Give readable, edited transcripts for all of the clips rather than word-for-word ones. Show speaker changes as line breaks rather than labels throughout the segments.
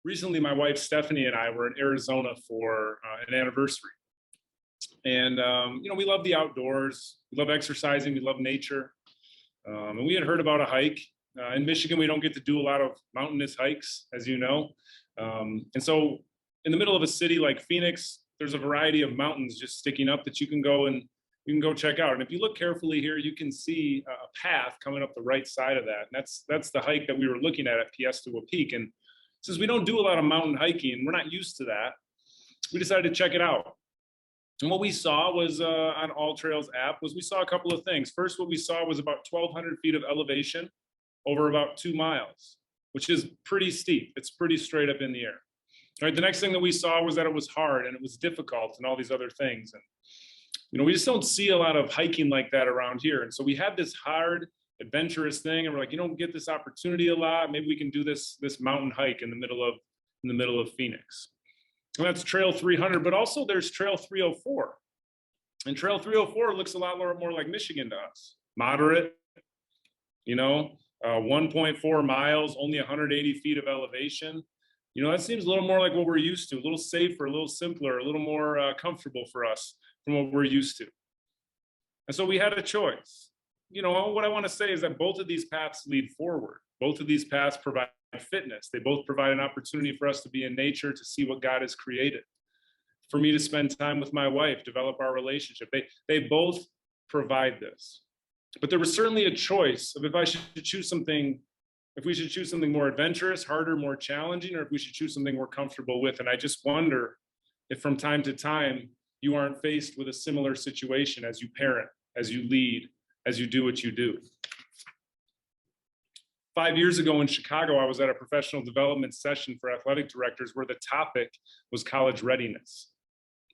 recently my wife Stephanie and I were in Arizona for an anniversary. And, we love the outdoors, we love exercising, we love nature. And we had heard about a hike. In Michigan, we don't get to do a lot of mountainous hikes, as you know. And so in the middle of a city like Phoenix, there's a variety of mountains just sticking up that you can go check out. And if you look carefully here, you can see a path coming up the right side of that. And that's the hike that we were looking at Piestewa Peak. And since we don't do a lot of mountain hiking, we're not used to that, we decided to check it out. And what we saw was on All Trails app was we saw a couple of things. First, what we saw was about 1,200 feet of elevation over about 2 miles, which is pretty steep. It's pretty straight up in the air. All right, the next thing that we saw was that it was hard and it was difficult and all these other things. And we just don't see a lot of hiking like that around here. And so we had this hard, adventurous thing, and we're like, you don't get this opportunity a lot. Maybe we can do this mountain hike in the middle of Phoenix. And that's Trail 300, but also there's Trail 304. And Trail 304 looks a lot more like Michigan to us. Moderate, 1.4 miles, only 180 feet of elevation. That seems a little more like what we're used to, a little safer, a little simpler, a little more comfortable for us from what we're used to. And so we had a choice. What I want to say is that both of these paths lead forward. Both of these paths provide fitness. They both provide an opportunity for us to be in nature, to see what God has created, for me to spend time with my wife, develop our relationship. They both provide this. But there was certainly a choice of if we should choose something more adventurous, harder, more challenging, or if we should choose something we're comfortable with. And I just wonder if from time to time you aren't faced with a similar situation as you parent, as you lead, as you do what you do. 5 years ago in Chicago, I was at a professional development session for athletic directors where the topic was college readiness.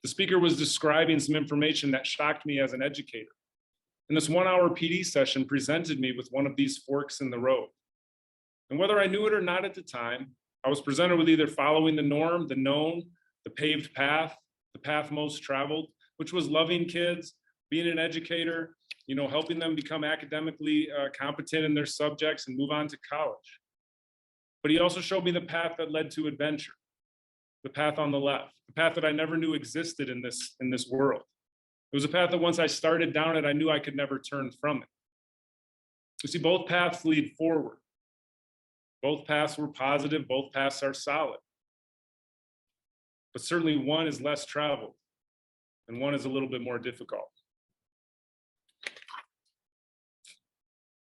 The speaker was describing some information that shocked me as an educator. And this 1-hour PD session presented me with one of these forks in the road. And whether I knew it or not at the time, I was presented with either following the norm, the known, the paved path, the path most traveled, which was loving kids, being an educator, helping them become academically competent in their subjects and move on to college. But he also showed me the path that led to adventure, the path on the left, the path that I never knew existed in this world. It was a path that once I started down it, I knew I could never turn from it. You see, both paths lead forward. Both paths were positive, both paths are solid. But certainly one is less traveled and one is a little bit more difficult.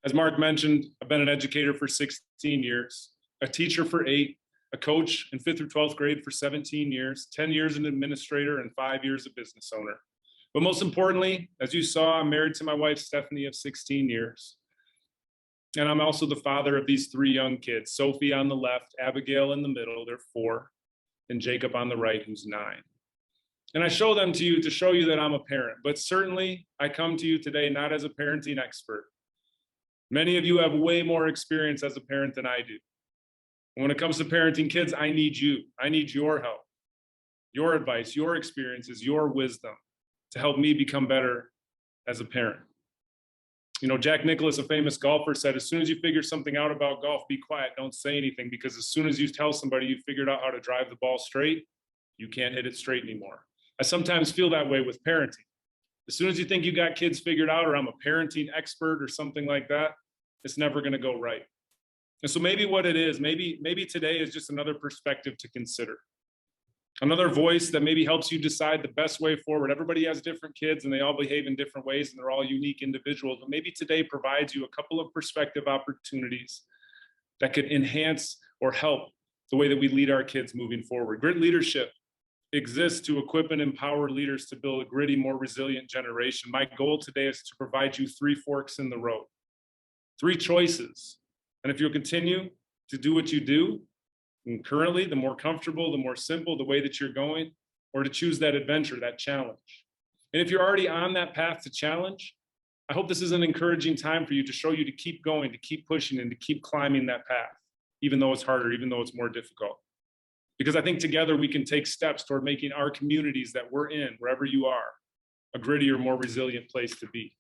As Mark mentioned, I've been an educator for 16 years, a teacher for 8, a coach in 5th through 12th grade for 17 years, 10 years an administrator, and 5 years a business owner. But most importantly, as you saw, I'm married to my wife, Stephanie, of 16 years. And I'm also the father of these 3 young kids, Sophie on the left, Abigail in the middle, they're 4, and Jacob on the right, who's 9. And I show them to you to show you that I'm a parent, but certainly I come to you today not as a parenting expert. Many of you have way more experience as a parent than I do. And when it comes to parenting kids, I need you. I need your help, your advice, your experiences, your wisdom to help me become better as a parent. Jack Nicklaus, a famous golfer, said, as soon as you figure something out about golf, be quiet, don't say anything, because as soon as you tell somebody you figured out how to drive the ball straight, you can't hit it straight anymore. I sometimes feel that way with parenting. As soon as you think you got kids figured out, or I'm a parenting expert or something like that, it's never going to go right. And so maybe what it is, maybe today is just another perspective to consider. Another voice that maybe helps you decide the best way forward. Everybody has different kids and they all behave in different ways and they're all unique individuals, but maybe today provides you a couple of perspective opportunities that could enhance or help the way that we lead our kids moving forward. Grit leadership exists to equip and empower leaders to build a gritty, more resilient generation. My goal today is to provide you 3 forks in the road, 3 choices. And if you'll continue to do what you do, and currently, the more comfortable, the more simple, the way that you're going, or to choose that adventure, that challenge. And if you're already on that path to challenge, I hope this is an encouraging time for you to show you to keep going, to keep pushing, and to keep climbing that path, even though it's harder, even though it's more difficult. Because I think together we can take steps toward making our communities that we're in, wherever you are, a grittier, more resilient place to be.